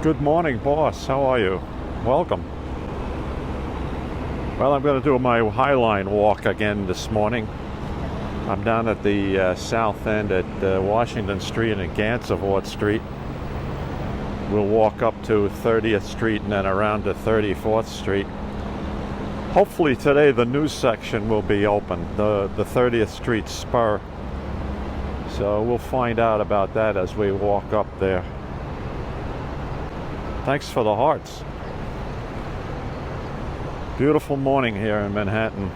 Good morning, boss. How are you? Welcome. Well, I'm going to do my Highline walk again this morning. I'm down at the south end at Washington Street and Gansevoort Street. We'll walk up to 30th Street and then around to 34th Street. Hopefully today the news section will be open, the 30th Street spur. So we'll find out about that as we walk up there. Thanks for the hearts. Beautiful morning here in Manhattan.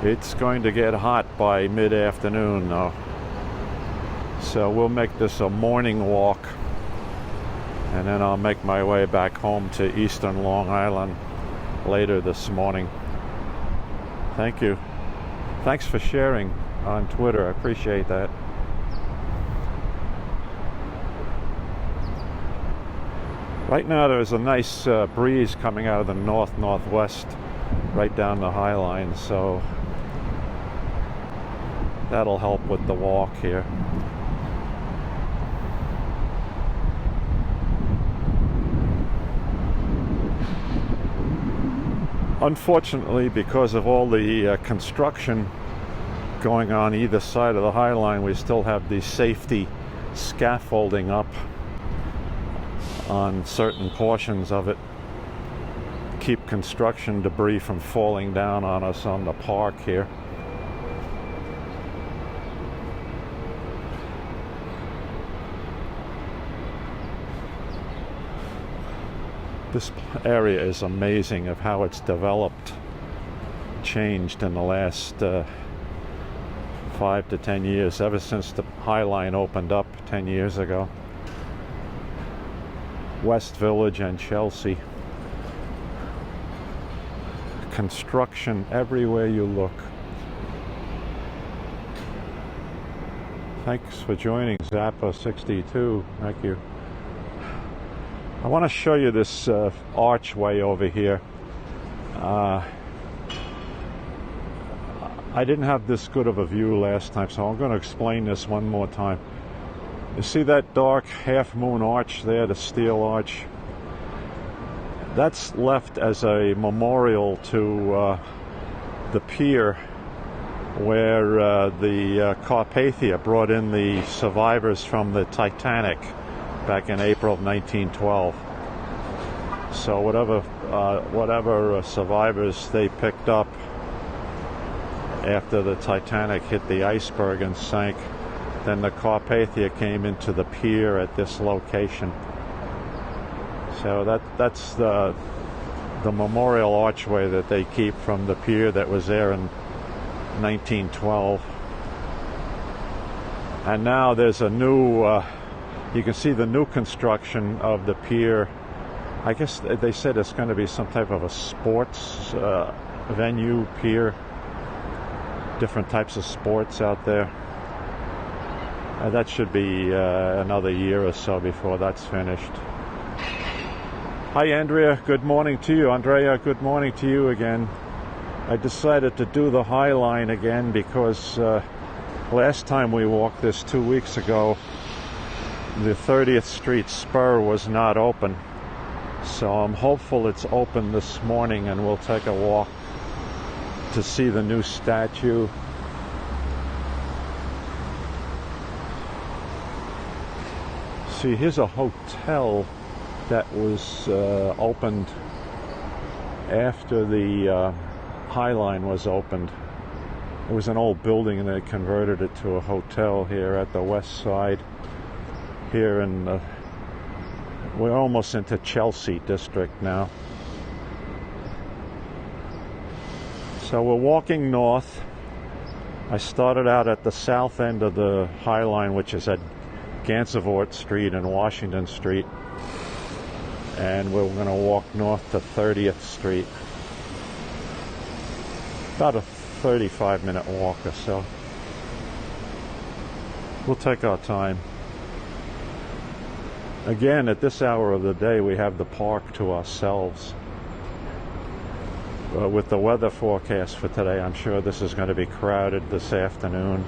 It's going to get hot by mid-afternoon though. So we'll make this a morning walk. And then I'll make my way back home to Eastern Long Island later this morning. Thank you. Thanks for sharing on Twitter. I appreciate that. Right now there's a nice breeze coming out of the northwest right down the High Line, so that'll help with the walk here. Unfortunately, because of all the construction going on either side of the High Line, we still have the safety scaffolding up on certain portions of it, keep construction debris from falling down on us on the park here. This area is amazing of how it's developed, changed in the last 5 to 10 years, ever since the High Line opened up 10 years ago. West Village and Chelsea. Construction everywhere you look. Thanks for joining Zappa62. Thank you. I want to show you this archway over here. I didn't have this good of a view last time, so I'm going to explain this one more time. You see that dark half-moon arch there, the steel arch? That's left as a memorial to the pier where the Carpathia brought in the survivors from the Titanic back in April of 1912. So whatever survivors they picked up after the Titanic hit the iceberg and sank, then the Carpathia came into the pier at this location. So that's the memorial archway that they keep from the pier that was there in 1912. And now there's a new, you can see the new construction of the pier. I guess they said it's going to be some type of a sports venue pier. Different types of sports out there. That should be another year or so before that's finished. Hi Andrea, good morning to you. Andrea, good morning to you again. I decided to do the High Line again because last time we walked this 2 weeks ago, the 30th Street spur was not open. So I'm hopeful it's open this morning and we'll take a walk to see the new statue. See, here's a hotel that was opened after the High Line was opened. It was an old building and they converted it to a hotel here at the west side. Here in we're almost into Chelsea district now. So we're walking north. I started out at the south end of the High Line, which is at Gansevoort Street and Washington Street, and we're going to walk north to 30th Street. About a 35-minute walk or so. We'll take our time. Again, at this hour of the day, we have the park to ourselves. With the weather forecast for today, I'm sure this is going to be crowded this afternoon.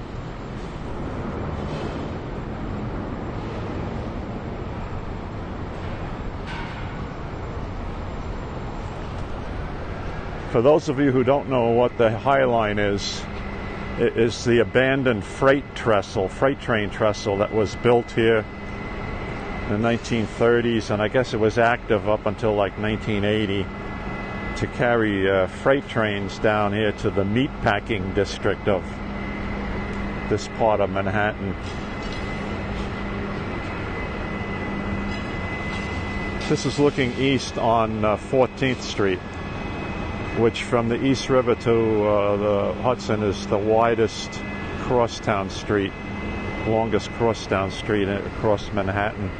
For those of you who don't know what the High Line is, it is the abandoned freight train trestle that was built here in the 1930s, and I guess it was active up until like 1980 to carry freight trains down here to the meatpacking district of this part of Manhattan. This is looking east on 14th Street, which from the East River to the Hudson is the widest crosstown street, longest crosstown street across Manhattan.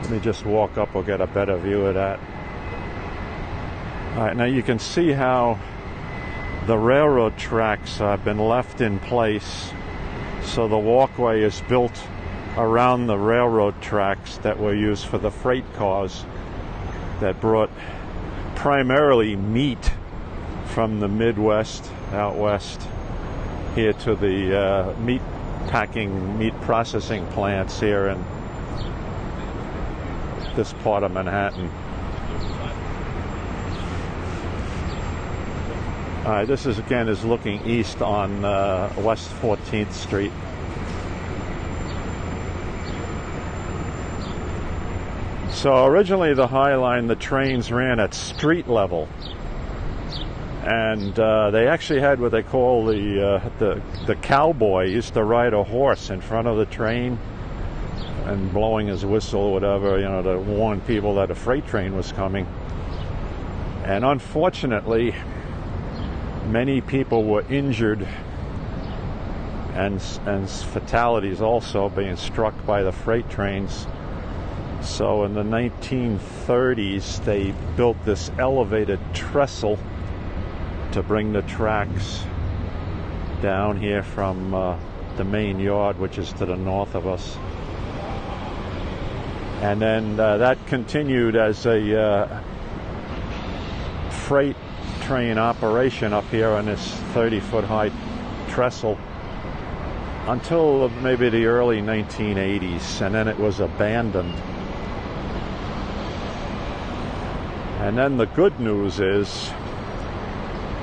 Let me just walk up, we'll get a better view of that. All right, now you can see how the railroad tracks have been left in place, so the walkway is built around the railroad tracks that were used for the freight cars that brought primarily meat from the Midwest out west here to the meat processing plants here in this part of Manhattan. This is again is looking east on West 14th Street. So originally the High Line, the trains ran at street level, and they actually had what they call the cowboy used to ride a horse in front of the train and blowing his whistle or whatever, you know, to warn people that a freight train was coming. And unfortunately, many people were injured and fatalities also being struck by the freight trains. So in the 1930s, they built this elevated trestle to bring the tracks down here from the main yard, which is to the north of us. And then that continued as a freight train operation up here on this 30-foot high trestle until maybe the early 1980s, and then it was abandoned. And then the good news is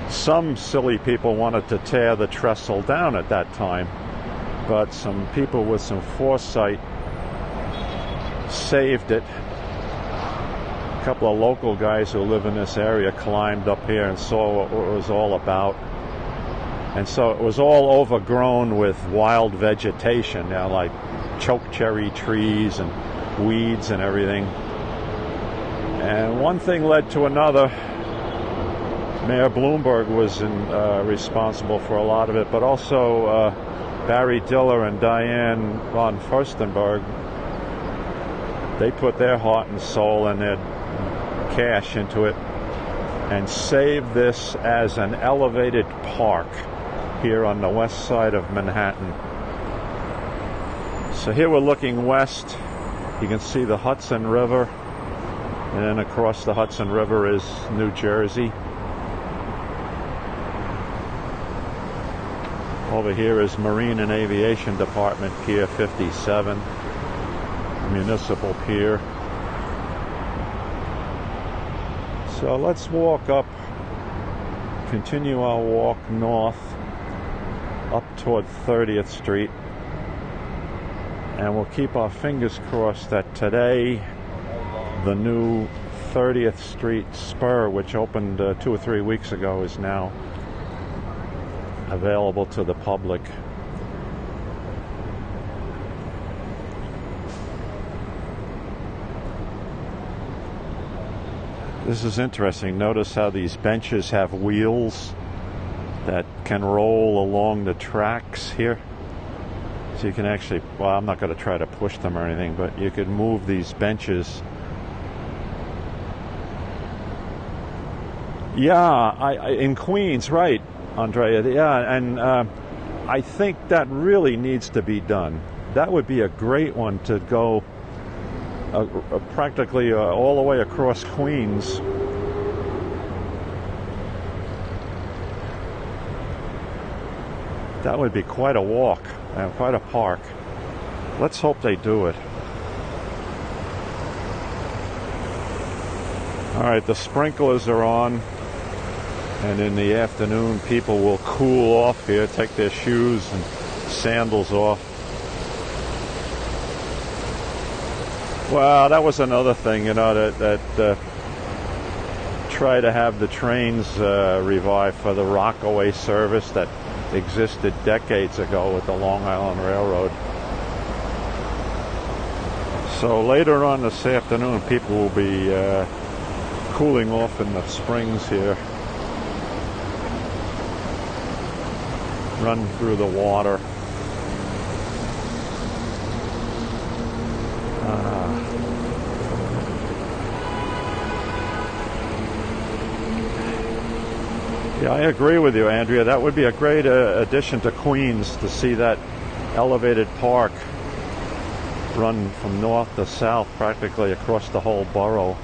some silly people wanted to tear the trestle down at that time, but some people with some foresight saved it. A couple of local guys who live in this area climbed up here and saw what it was all about. And so it was all overgrown with wild vegetation, you know, like chokecherry trees and weeds and everything. And one thing led to another. Mayor Bloomberg was responsible for a lot of it, but also Barry Diller and Diane von Furstenberg. They put their heart and soul and their cash into it and saved this as an elevated park here on the west side of Manhattan. So here we're looking west. You can see the Hudson River, and then across the Hudson River is New Jersey. Over here is Marine and Aviation Department, Pier 57. Municipal Pier. So let's walk up, continue our walk north up toward 30th Street, and we'll keep our fingers crossed that today the new 30th Street spur, which opened 2 or 3 weeks ago, is now available to the public. This is interesting. Notice how these benches have wheels that can roll along the tracks here. So you can actually, well, I'm not going to try to push them or anything, but you could move these benches. Yeah, in Queens, right, Andrea? Yeah, and I think that really needs to be done. That would be a great one to go practically all the way across Queens. That would be quite a walk and quite a park. Let's hope they do it. All right, the sprinklers are on, and in the afternoon people will cool off here, take their shoes and sandals off. Well, that was another thing, you know, that try to have the trains revived for the Rockaway service that existed decades ago with the Long Island Railroad. So later on this afternoon, people will be cooling off in the springs here. Run through the water. Yeah, I agree with you, Andrea. That would be a great addition to Queens to see that elevated park run from north to south practically across the whole borough.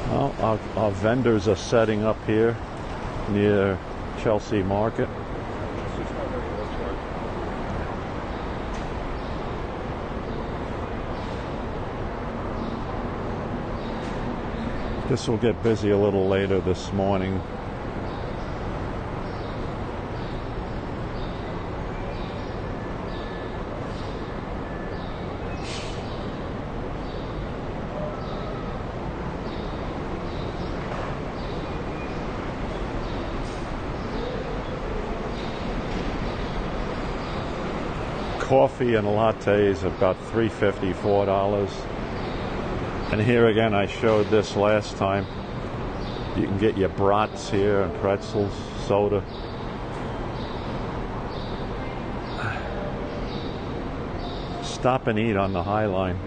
Well, our vendors are setting up here near Chelsea Market. This will get busy a little later this morning. Coffee and lattes about $3.50, $4. And here again, I showed this last time. You can get your brats here and pretzels, soda. Stop and eat on the High Line.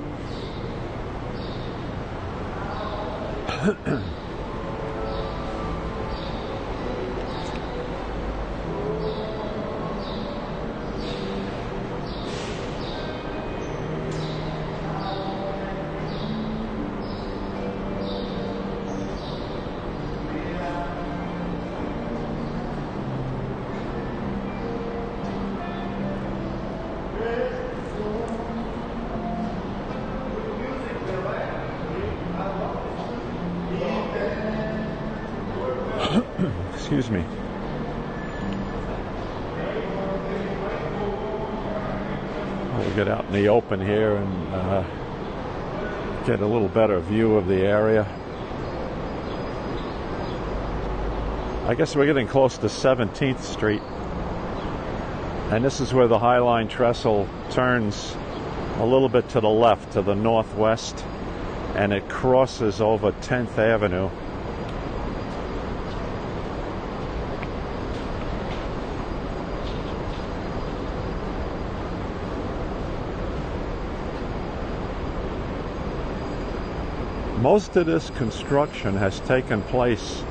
Excuse me. We'll get out in the open here and get a little better view of the area. I guess we're getting close to 17th Street. And this is where the High Line trestle turns a little bit to the left, to the northwest, and it crosses over 10th Avenue. Most of this construction has taken place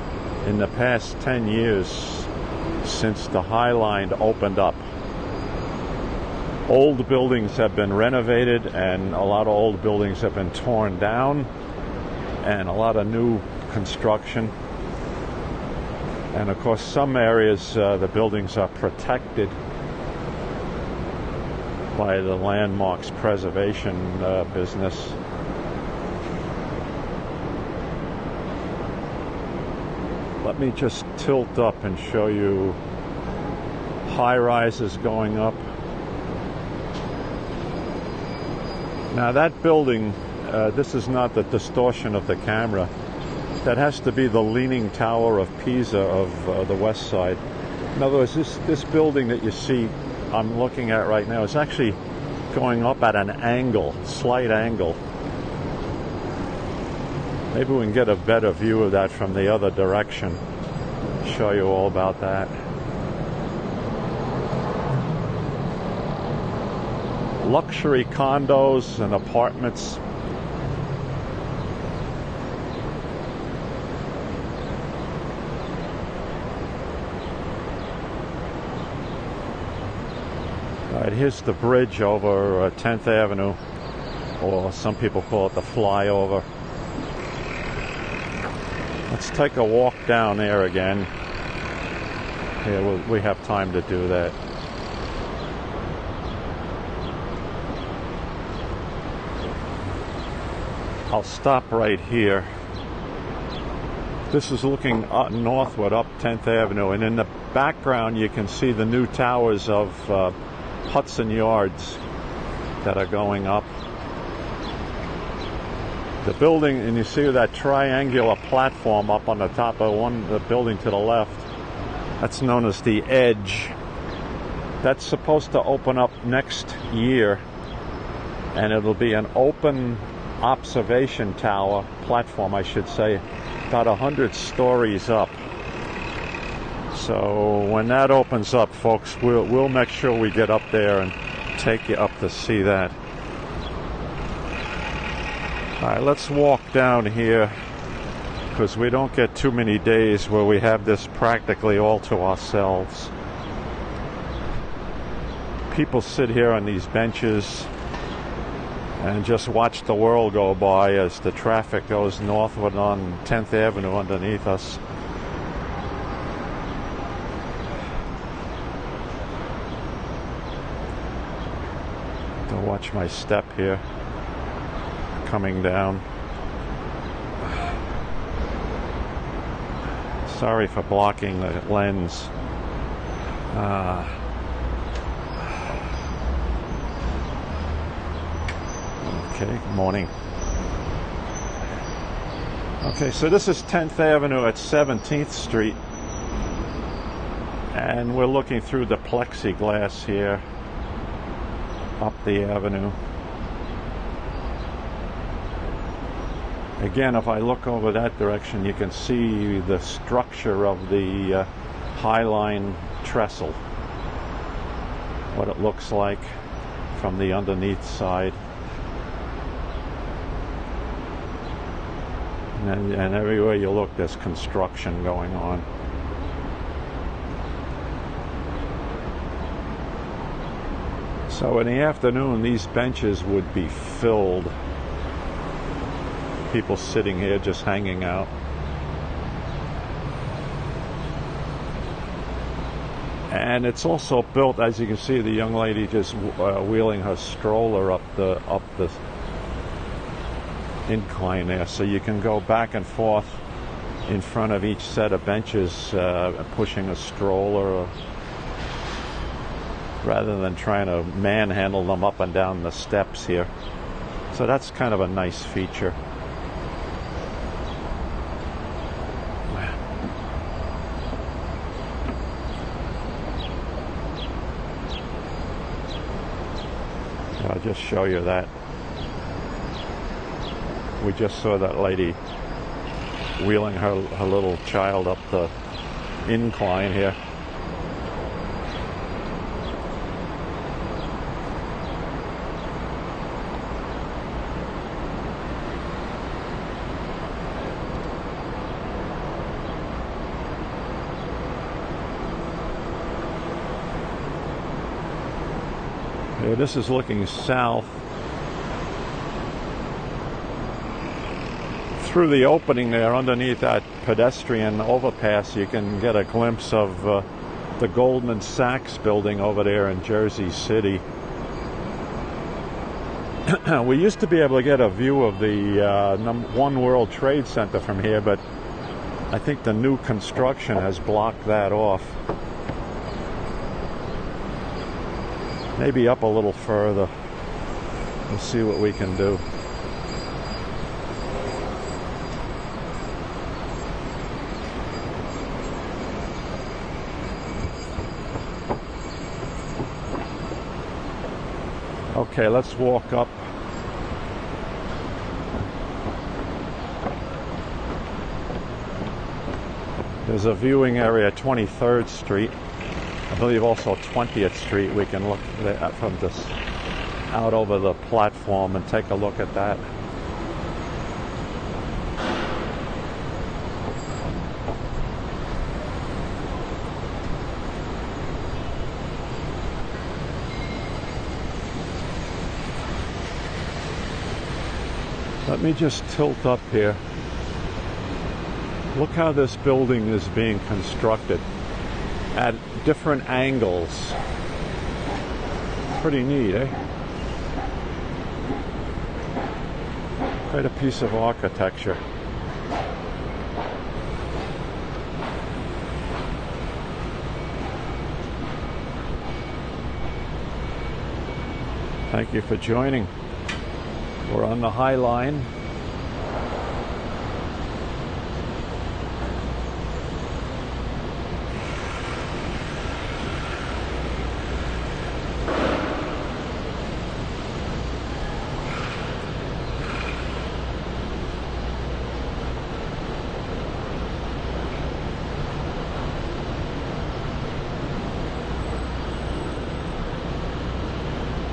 in the past 10 years since the High Line opened up. Old buildings have been renovated, and a lot of old buildings have been torn down, and a lot of new construction. And of course, some areas the buildings are protected by the landmarks preservation business. Let me just tilt up and show you high-rises going up. Now that building, this is not the distortion of the camera. That has to be the Leaning Tower of Pisa of the west side. In other words, this building that you see I'm looking at right now is actually going up at an angle, slight angle. Maybe we can get a better view of that from the other direction. Show you all about that. Luxury condos and apartments. All right, here's the bridge over 10th Avenue, or some people call it the flyover. Let's take a walk down there again. Here, we have time to do that. I'll stop right here. This is looking northward up 10th Avenue, and in the background you can see the new towers of Hudson Yards that are going up. The building, and you see that triangular platform up on the top of the building to the left, that's known as the Edge. That's supposed to open up next year, and it'll be an open observation tower, platform I should say, about 100 stories up. So when that opens up, folks, we'll make sure we get up there and take you up to see that. All right, let's walk down here, because we don't get too many days where we have this practically all to ourselves. People sit here on these benches and just watch the world go by as the traffic goes northward on 10th Avenue underneath us. To watch my step here coming down. Sorry for blocking the lens. Okay, morning. Okay, so this is 10th Avenue at 17th Street, and we're looking through the plexiglass here up the avenue. Again, if I look over that direction, you can see the structure of the Highline trestle, what it looks like from the underneath side. And everywhere you look, there's construction going on. So in the afternoon, these benches would be filled. People sitting here just hanging out. And it's also built, as you can see, the young lady just wheeling her stroller up the incline there, so you can go back and forth in front of each set of benches pushing a stroller, rather than trying to manhandle them up and down the steps here. So that's kind of a nice feature. I'll just show you that. We just saw that lady wheeling her little child up the incline here. Here, this is looking south. Through the opening there underneath that pedestrian overpass, you can get a glimpse of the Goldman Sachs building over there in Jersey City. We used to be able to get a view of the One World Trade Center from here, but I think the new construction has blocked that off. Maybe up a little further. We'll see what we can do. Okay, let's walk up. There's a viewing area at 23rd Street. I believe also 20th Street. We can look from this out over the platform and take a look at that. Let me just tilt up here. Look how this building is being constructed at different angles. Pretty neat, eh? Quite a piece of architecture. Thank you for joining. We're on the High Line.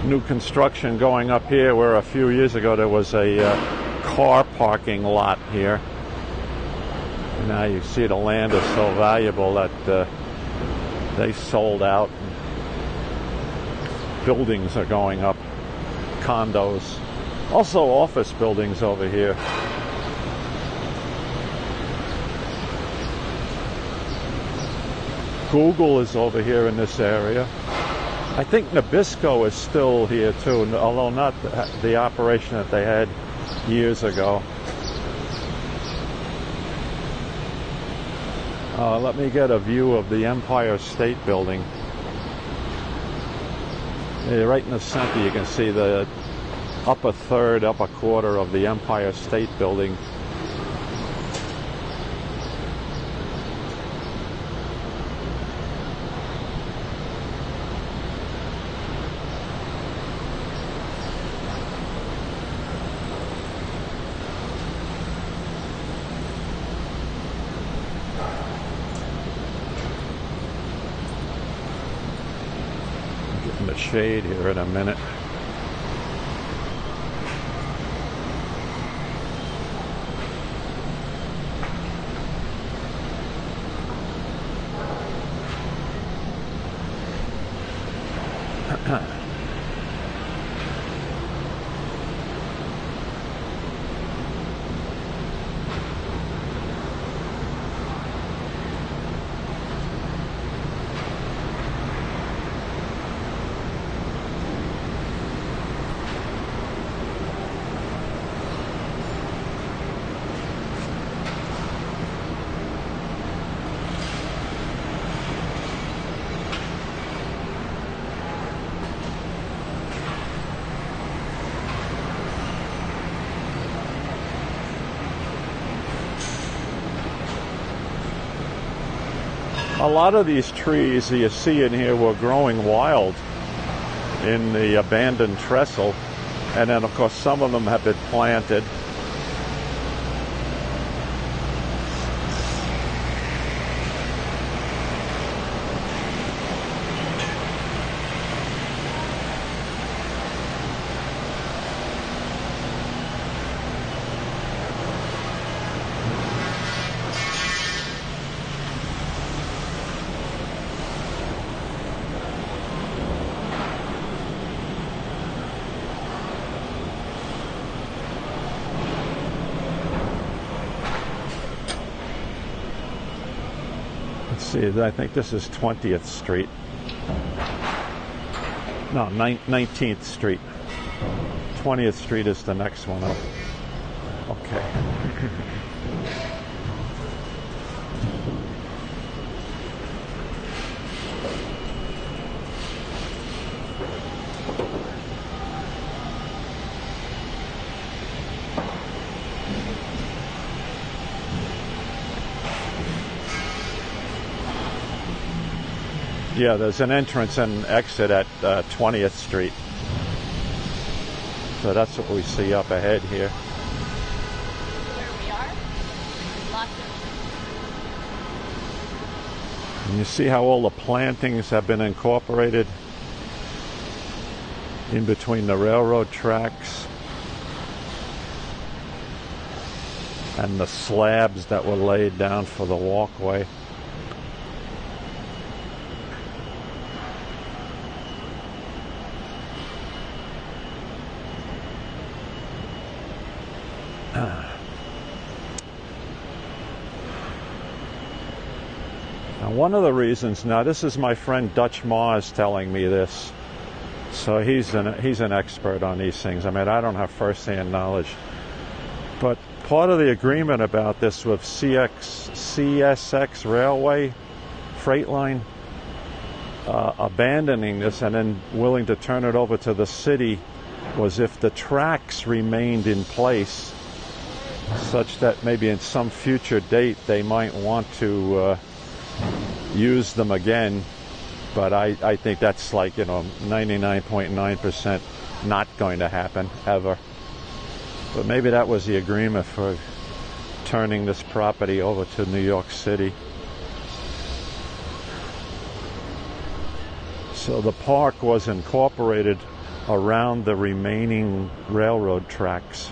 New construction going up here, where a few years ago there was a car parking lot here. And now you see the land is so valuable that they sold out. Buildings are going up, condos, also office buildings over here. Google is over here in this area. I think Nabisco is still here too, although not the operation that they had years ago. Let me get a view of the Empire State Building. Right in the center you can see the upper third, upper quarter of the Empire State Building. The shade here in a minute. A lot of these trees you see in here were growing wild in the abandoned trestle, and then of course some of them have been planted. See, I think this is 20th Street. No, 19th Street. 20th Street is the next one up. Okay. Yeah, there's an entrance and exit at 20th Street. So that's what we see up ahead here. Where we are? Lots of... And you see how all the plantings have been incorporated in between the railroad tracks and the slabs that were laid down for the walkway. Now, one of the reasons, now this is my friend Dutch Mars telling me this, so he's an expert on these things. I mean, I don't have first-hand knowledge. But part of the agreement about this with CSX Railway Freight Line abandoning this and then willing to turn it over to the city was if the tracks remained in place, such that maybe in some future date they might want to use them again. But I think that's like, 99.9% not going to happen ever. But maybe that was the agreement for turning this property over to New York City. So the park was incorporated around the remaining railroad tracks.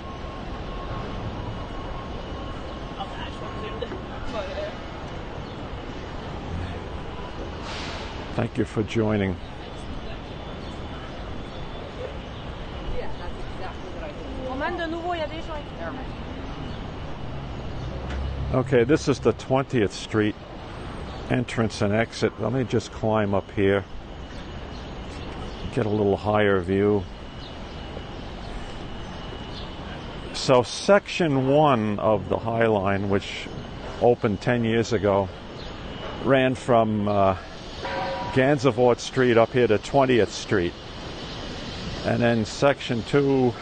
Thank you for joining. Okay, this is the 20th Street entrance and exit. Let me just climb up here, get a little higher view. So section 1 of the High Line, which opened 10 years ago, ran from Gansevoort Street up here to 20th Street. And then section 2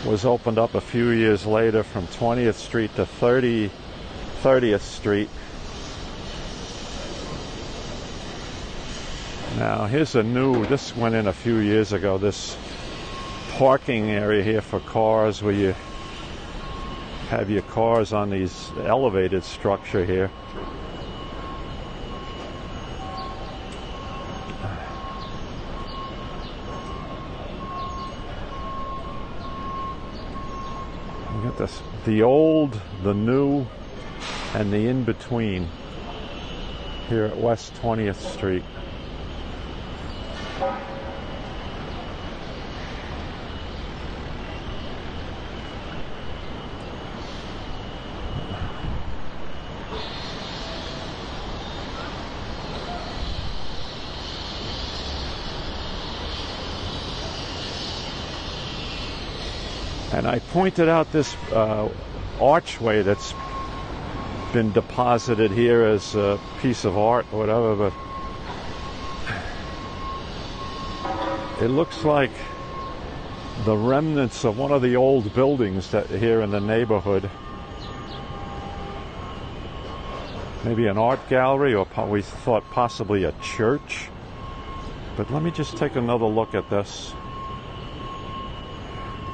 was opened up a few years later from 20th Street to 30th Street. Now here's this went in a few years ago, this parking area here for cars where you have your cars on these elevated structure here. You got this, the old, the new, and the in-between here at West 20th Street. And I pointed out this archway that's been deposited here as a piece of art or whatever, but it looks like the remnants of one of the old buildings that are here in the neighborhood. Maybe an art gallery, or we thought possibly a church. But let me just take another look at this.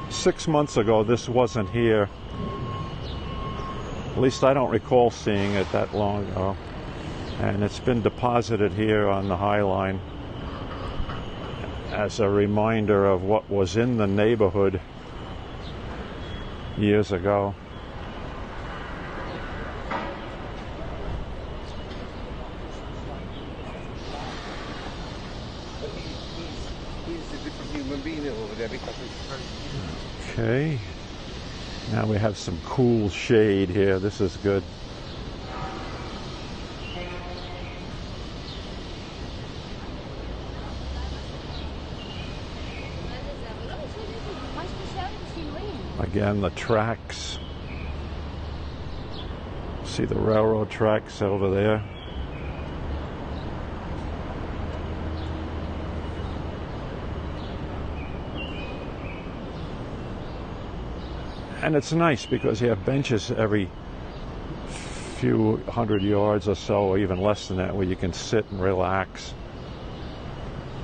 6 months ago, this wasn't here. At least I don't recall seeing it that long ago. And it's been deposited here on the High Line as a reminder of what was in the neighborhood years ago. He's a different human being over there because it's very... Okay, now we have some cool shade here. This is good. Again, the tracks. See the railroad tracks over there. And it's nice because you have benches every few hundred yards or so, or even less than that, where you can sit and relax,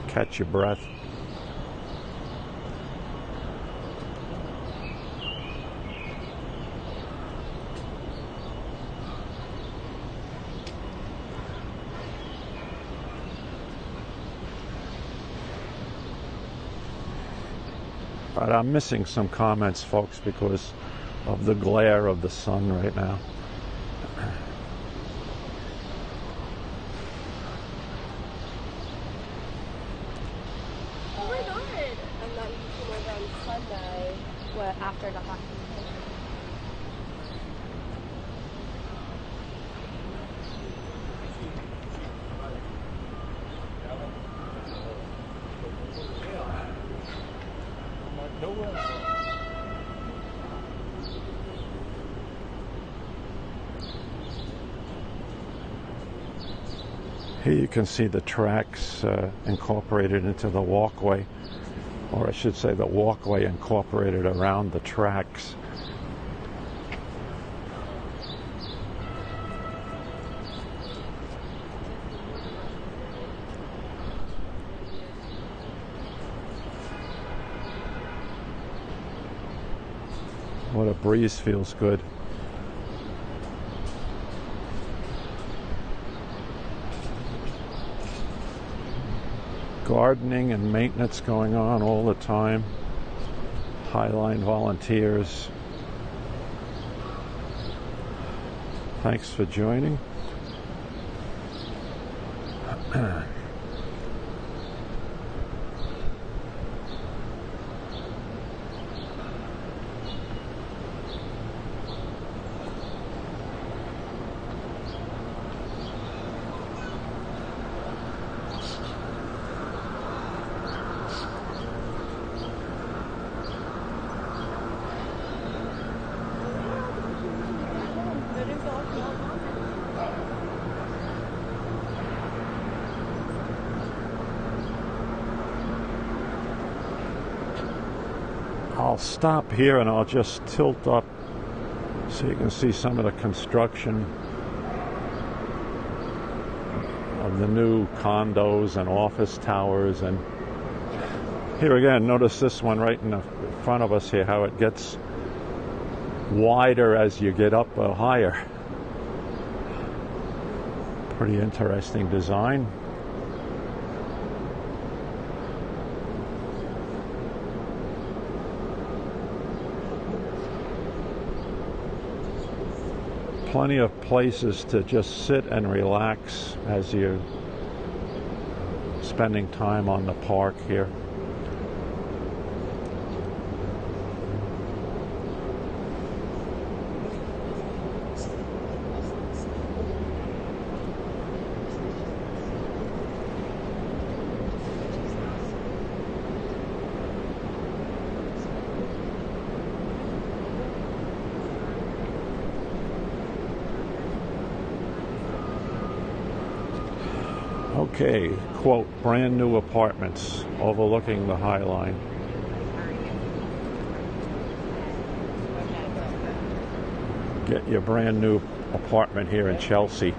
catch your breath. But I'm missing some comments, folks, because of the glare of the sun right now. Oh my god! I'm not used to work on Sunday, after the hockey. Here you can see the tracks incorporated into the walkway, or I should say the walkway incorporated around the tracks. What a breeze, feels good. Gardening and maintenance going on all the time. Highline volunteers. Thanks for joining. I'll stop here and I'll just tilt up so you can see some of the construction of the new condos and office towers. And here again, notice this one right in the front of us here, how it gets wider as you get up higher. Pretty interesting design. Plenty of places to just sit and relax as you're spending time on the park here. Okay, quote, brand new apartments overlooking the High Line. Get your brand new apartment here in Chelsea.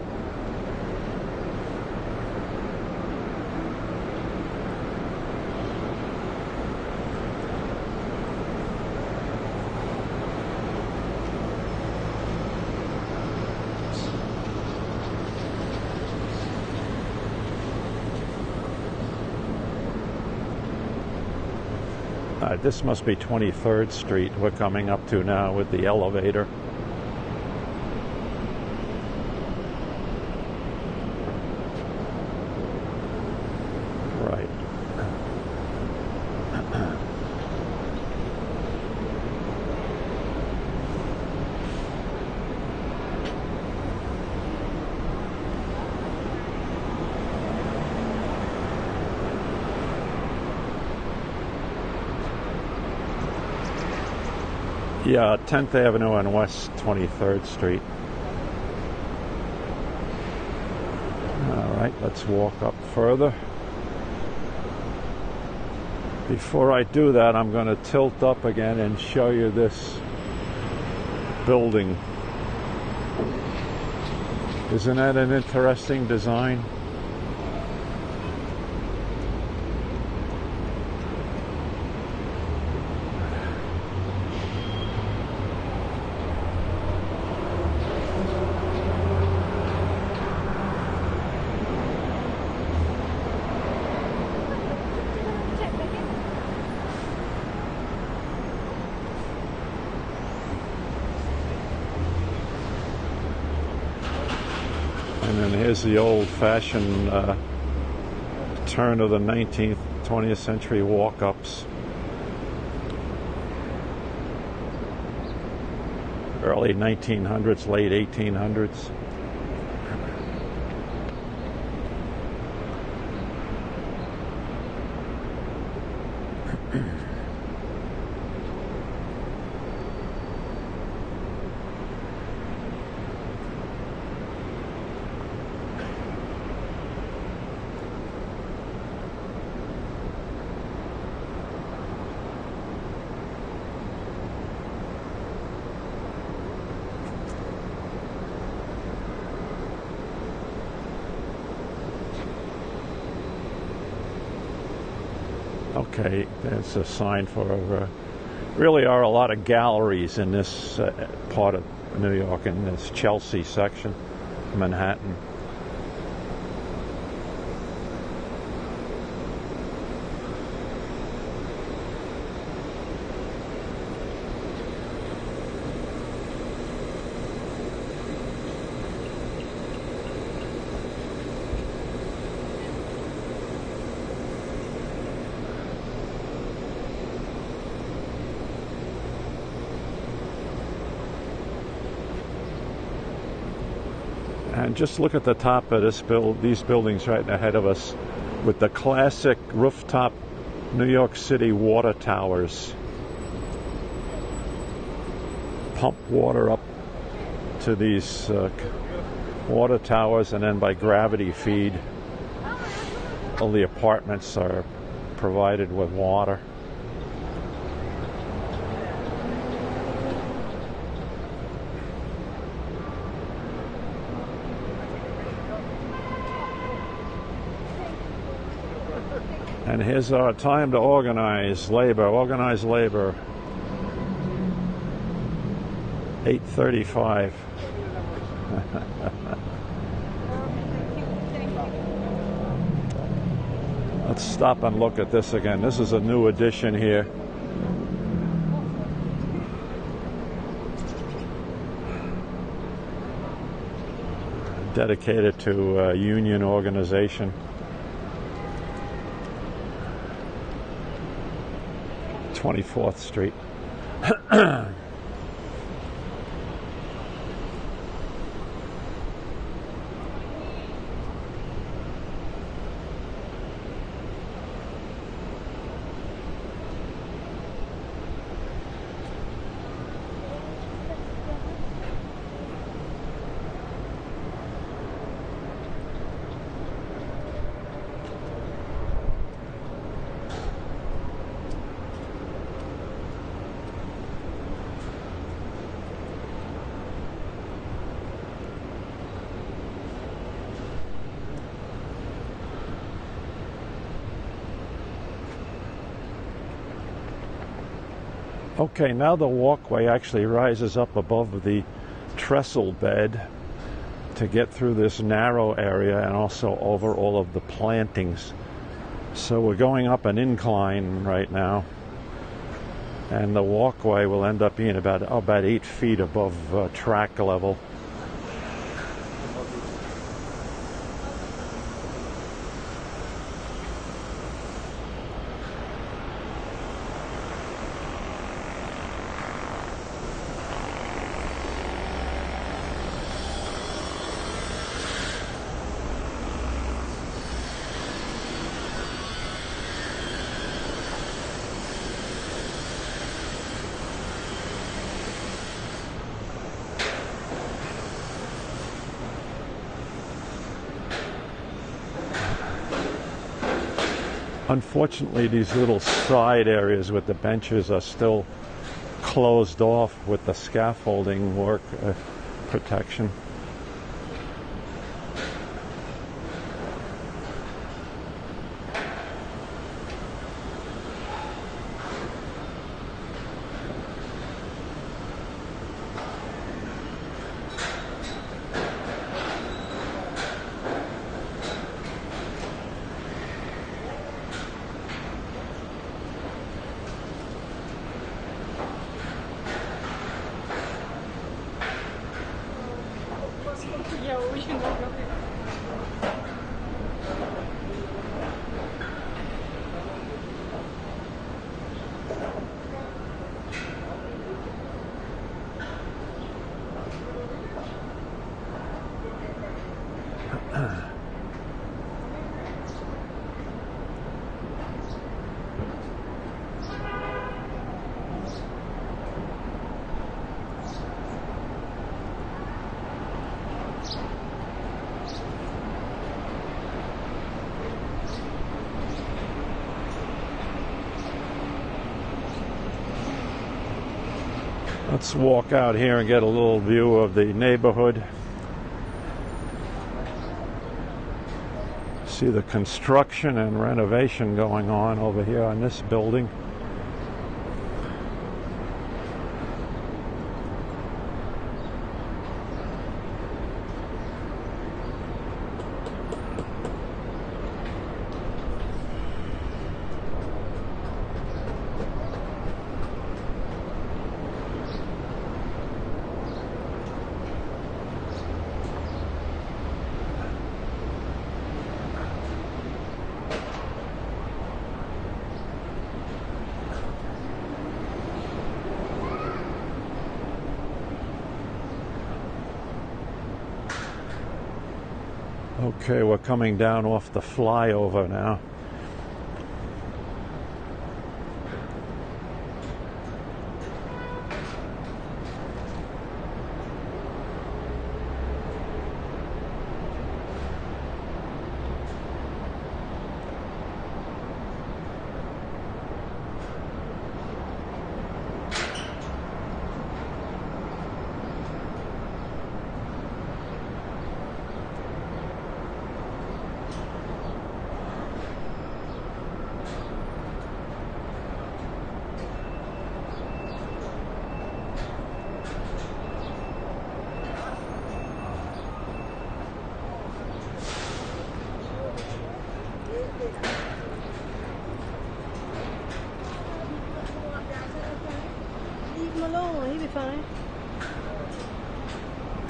This must be 23rd Street we're coming up to now with the elevator. Right. Yeah, 10th Avenue and West 23rd Street. All right, let's walk up further. Before I do that, I'm going to tilt up again and show you this building. Isn't that an interesting design? And then here's the old-fashioned turn of the 19th, 20th century walk-ups. Early 1900s, late 1800s. Okay, there's a sign for, really are a lot of galleries in this part of New York, in this Chelsea section, Manhattan. And just look at the top of these buildings right ahead of us, with the classic rooftop New York City water towers. Pump water up to these water towers, and then by gravity feed, all the apartments are provided with water. And here's our time to organize labor. 8:35. Let's stop and look at this again. This is a new addition here. Dedicated to a union organization. 24th Street. Okay, now the walkway actually rises up above the trestle bed to get through this narrow area and also over all of the plantings. So we're going up an incline right now, and the walkway will end up being about 8 feet above track level. Unfortunately, these little side areas with the benches are still closed off with the scaffolding work protection. Я очень много. Let's walk out here and get a little view of the neighborhood. See the construction and renovation going on over here on this building. Okay, we're coming down off the flyover now.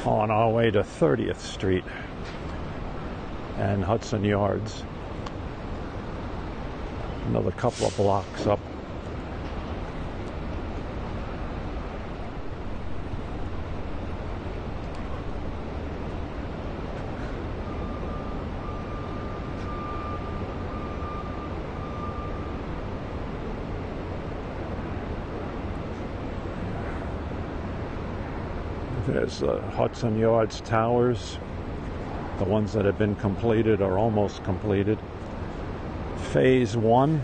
On our way to 30th Street and Hudson Yards. Another couple of blocks up. There's Hudson Yards towers. The ones that have been completed are almost completed. Phase 1.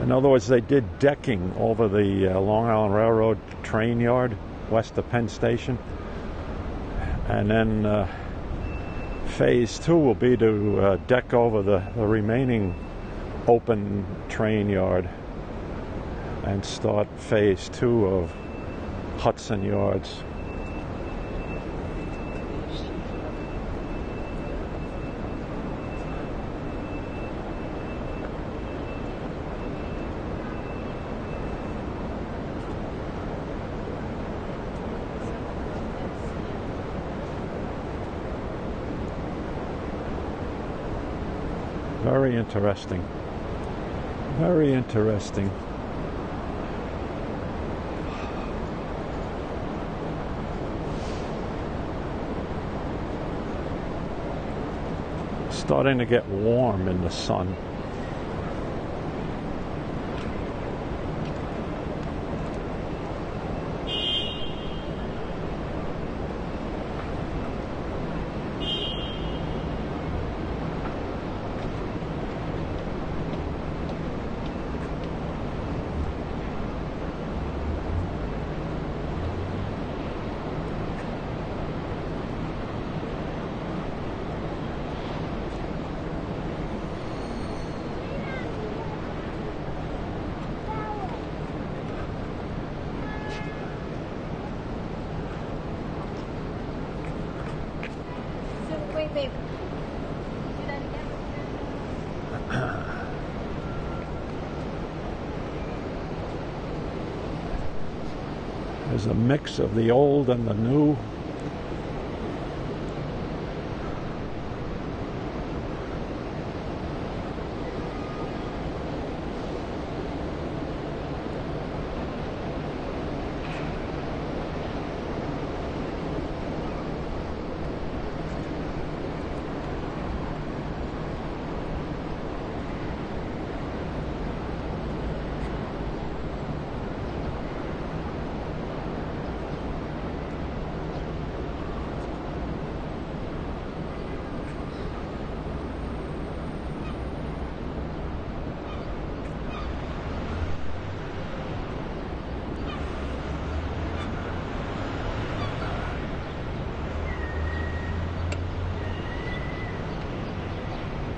In other words, they did decking over the Long Island Railroad train yard west of Penn Station. And then Phase 2 will be to deck over the remaining open train yard and start Phase 2 of Hudson Yards. Very interesting. Very interesting. Starting to get warm in the sun. Wait, babe. Do that again. There's a mix of the old and the new.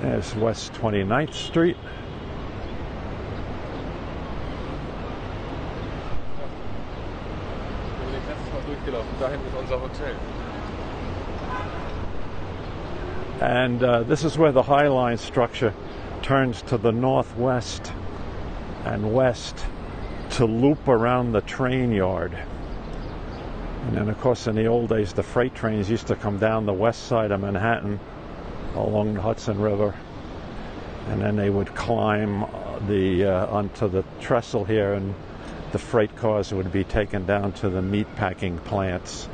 There's West 29th Street. Wir sind letztes Mal durchgelaufen. Da hinten ist unser Hotel. And this is where the High Line structure turns to the northwest and west to loop around the train yard. And then, of course, in the old days, the freight trains used to come down the west side of Manhattan along the Hudson River, and then they would climb onto the trestle here, and the freight cars would be taken down to the meat packing plants.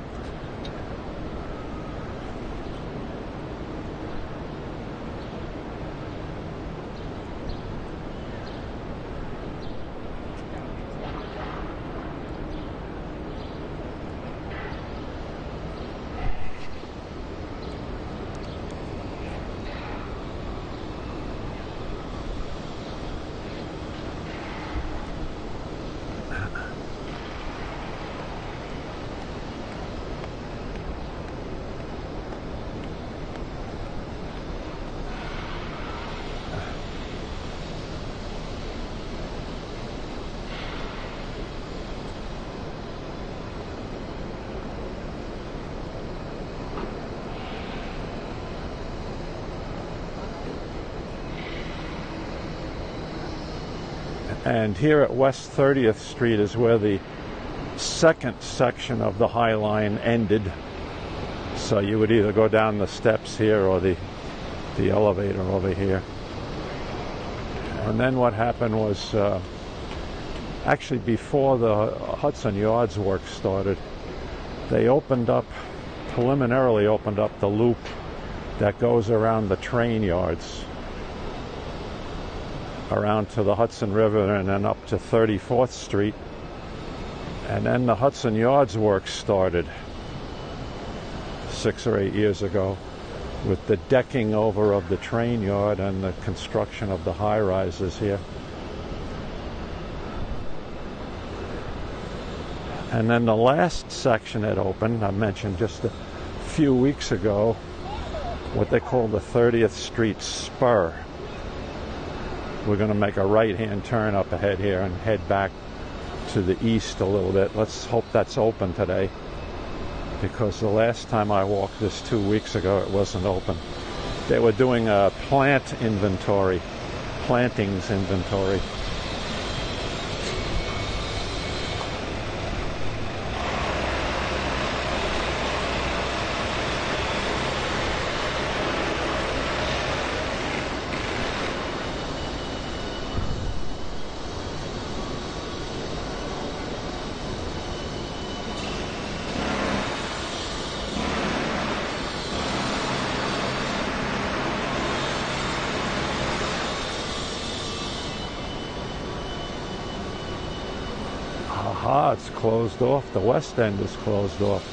And here at West 30th Street is where the second section of the High Line ended. So you would either go down the steps here or the elevator over here. And then what happened was, actually before the Hudson Yards work started, they preliminarily opened up the loop that goes around the train yards, around to the Hudson River and then up to 34th Street. And then the Hudson Yards work started 6 or 8 years ago with the decking over of the train yard and the construction of the high-rises here. And then the last section that opened, I mentioned just a few weeks ago, what they call the 30th Street Spur. We're going to make a right-hand turn up ahead here and head back to the east a little bit. Let's hope that's open today, because the last time I walked this 2 weeks ago, it wasn't open. They were doing a plantings inventory. Aha, it's closed off. The west end is closed off.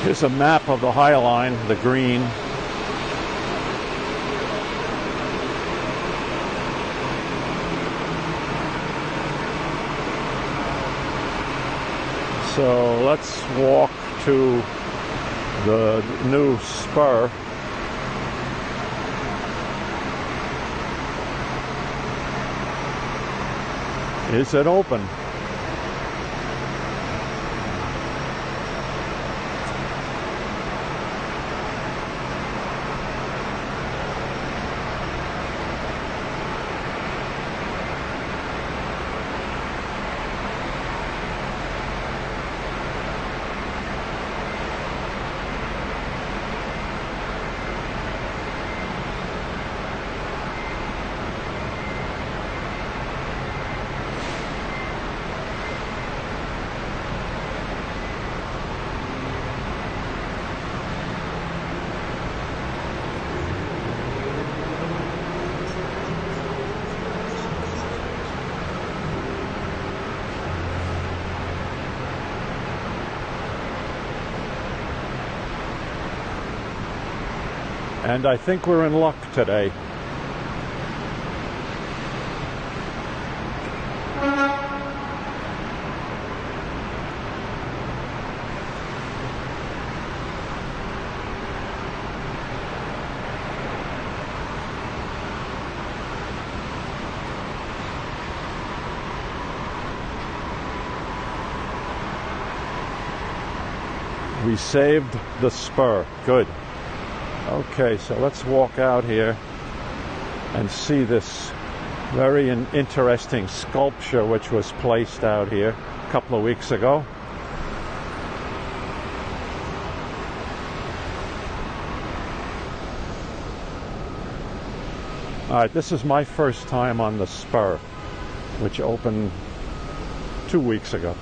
Here's a map of the High Line, the green. So let's walk to the new spur. Is it open? And I think we're in luck today. We saved the spur. Good. Okay, so let's walk out here and see this very interesting sculpture which was placed out here a couple of weeks ago. All right, this is my first time on the spur, which opened 2 weeks ago.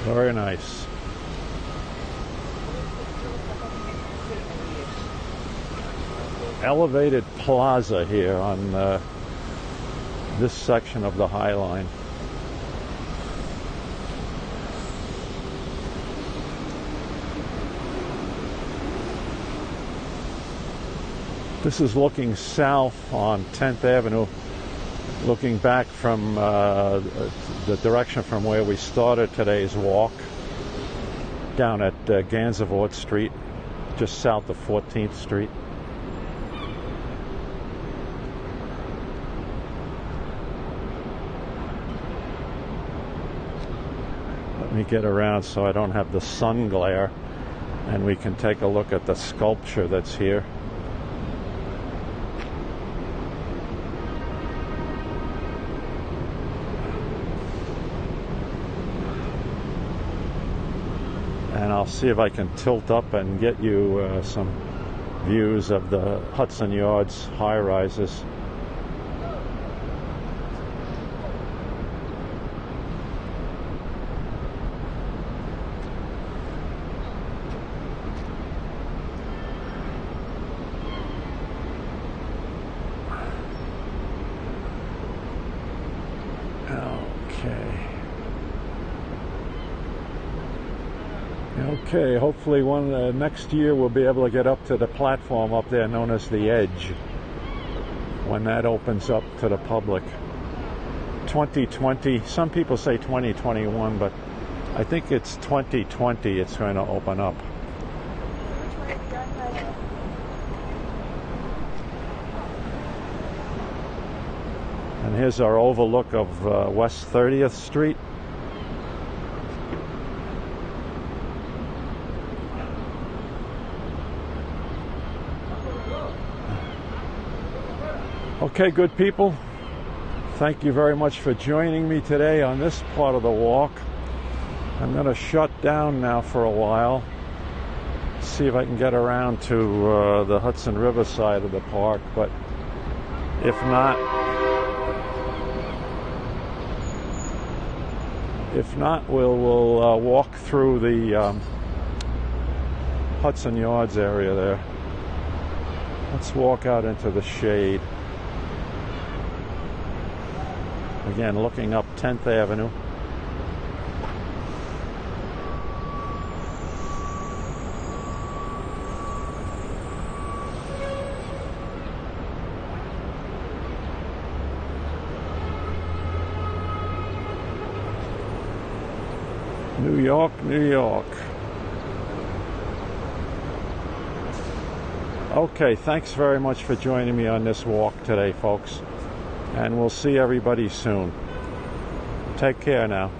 Very nice. Elevated plaza here on this section of the High Line. This is looking south on 10th Avenue, looking back from the direction from where we started today's walk, down at Gansevoort Street, just south of 14th Street. Let me get around so I don't have the sun glare, and we can take a look at the sculpture that's here. And I'll see if I can tilt up and get you some views of the Hudson Yards high-rises. Okay, hopefully next year we'll be able to get up to the platform up there known as the Edge when that opens up to the public. 2020, some people say 2021, but I think it's 2020 it's going to open up. And here's our overlook of West 30th Street. Okay, good people, thank you very much for joining me today on this part of the walk. I'm going to shut down now for a while, see if I can get around to the Hudson River side of the park, but if not, we'll walk through the Hudson Yards area there. Let's walk out into the shade. Again, looking up 10th Avenue. New York, New York. Okay, thanks very much for joining me on this walk today, folks. And we'll see everybody soon. Take care now.